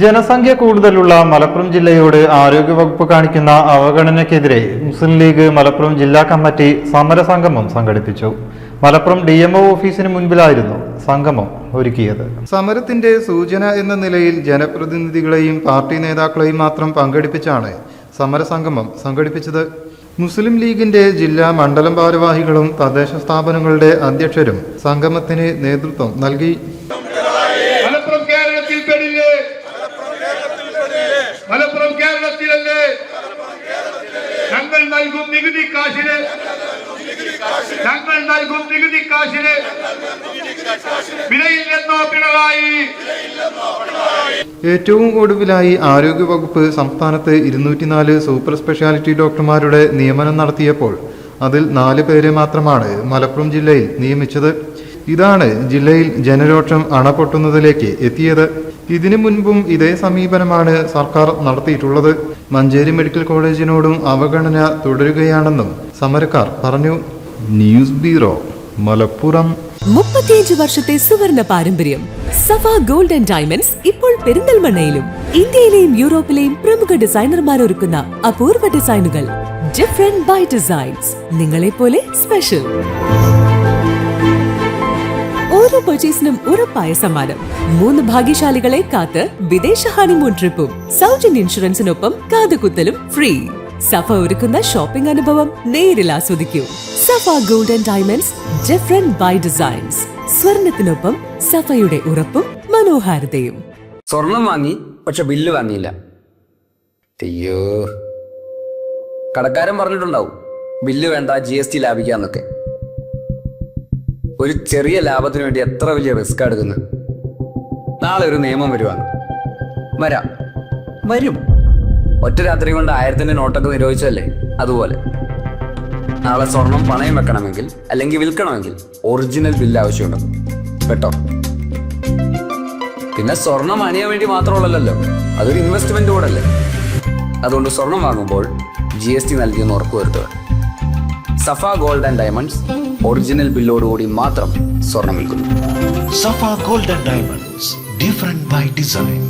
ജനസംഖ്യ കൂടുതലുള്ള മലപ്പുറം ജില്ലയോട് ആരോഗ്യവകുപ്പ് കാണിക്കുന്ന അവഗണനയ്ക്കെതിരെ മുസ്ലിം ലീഗ് മലപ്പുറം ജില്ലാ കമ്മിറ്റി സമരസംഗമം സംഘടിപ്പിച്ചു. മലപ്പുറം DMO ഓഫീസിന് മുൻപിലായിരുന്നു സംഗമം ഒരുക്കിയത്. സമരത്തിന്റെ സൂചന എന്ന നിലയിൽ ജനപ്രതിനിധികളെയും പാർട്ടി നേതാക്കളെയും മാത്രം പങ്കെടുപ്പിച്ചാണ് സമരസംഗമം സംഘടിപ്പിച്ചത്. മുസ്ലിം ലീഗിന്റെ ജില്ലാ മണ്ഡലം ഭാരവാഹികളും തദ്ദേശ സ്ഥാപനങ്ങളുടെ അധ്യക്ഷരും സംഗമത്തിന് നേതൃത്വം നൽകി. മലപ്പുറം കേരളത്തിലല്ലേ? ഞങ്ങൾ നൽകും നികുതി കാശിന് വിലയില്ലെന്നോ പിണറായി? ഏറ്റവും ഒടുവിലായി ആരോഗ്യവകുപ്പ് സംസ്ഥാനത്ത് 204 സൂപ്പർ സ്പെഷ്യാലിറ്റി ഡോക്ടർമാരുടെ നിയമനം നടത്തിയപ്പോൾ അതിൽ 4 പേരെ മാത്രമാണ് മലപ്പുറം ജില്ലയിൽ നിയമിച്ചത്. ഇതാണ് ജില്ലയിൽ ജനരോഷം അണപൊട്ടുന്നതിലേക്ക് എത്തിയത്. ഇതിനു മുൻപും ഇതേ സമീപനമാണ് സർക്കാർ നടത്തിയിട്ടുള്ളത്. മഞ്ചേരി മെഡിക്കൽ കോളേജിനോടും അവഗണന തുടരുകയാണെന്നും സമരക്കാർ പറഞ്ഞു. News bureau, Malappuram. 35 വർഷത്തെ സുവർണ പാരമ്പര്യം. സഫ ഗോൾഡ് ആൻഡ് ഡയമണ്ട്സ് ഇപ്പോൾ പെരിന്തൽമണ്ണയിലും. ഇന്ത്യയിലെയും യൂറോപ്പിലെയും പ്രമുഖ ഡിസൈനർമാർ ഒരുക്കുന്ന അപൂർവ ഡിസൈനുകൾ. Different by designs. നിങ്ങളെ പോലെ സ്പെഷ്യൽ. ഓരോ പർച്ചേസിനും ഉറപ്പായ സമ്മാനം. 3 ഭാഗ്യശാലികളെ കാത്ത് വിദേശ ഹണിമൂൺ ട്രിപ്പും സൗജന്യ ഇൻഷുറൻസിനൊപ്പം കാതുകുത്തലും ഫ്രീ. സഫ ഒരുക്കുന്ന ഷോപ്പിംഗ് അനുഭവം നേരിൽ ആസ്വദിക്കൂ. Safa gold and diamonds, different by designs. സ്വർണത്തിനൊപ്പം സഫയുടെ ഉറപ്പും മനോഹാരിതയും. സ്വർണം വാങ്ങി, പക്ഷെ ബില്ല് വാങ്ങിയില്ല. അയ്യോ, കടക്കാരൻ പറഞ്ഞിട്ടുണ്ടാവും ബില്ല് വേണ്ട, GST ലാഭിക്കാന്നൊക്കെ. ഒരു ചെറിയ ലാഭത്തിന് വേണ്ടി എത്ര വലിയ റിസ്ക് എടുക്കുന്നത്. നാളെ ഒരു നിയമം വരും. ഒറ്റ രാത്രി കൊണ്ട് 1000-ന്റെ നോട്ടൊക്കെ നിരോധിച്ചല്ലേ, അതുപോലെ നാളെ സ്വർണം പണയം വെക്കണമെങ്കിൽ അല്ലെങ്കിൽ വിൽക്കണമെങ്കിൽ ഒറിജിനൽ ബില്ല് ആവശ്യമുണ്ട് കേട്ടോ. പിന്നെ സ്വർണം അണിയാൻ വേണ്ടി മാത്രമുള്ളല്ലോ, അതൊരു ഇൻവെസ്റ്റ്മെന്റ് കൂടല്ലേ. അതുകൊണ്ട് സ്വർണം വാങ്ങുമ്പോൾ GST നൽകിയെന്ന് ഉറപ്പുവരുത്തുക. Safa gold and diamonds original ബില്ലോടുകൂടി മാത്രം സ്വർണം വിൽക്കുന്നു. Safa gold and diamonds, different by design.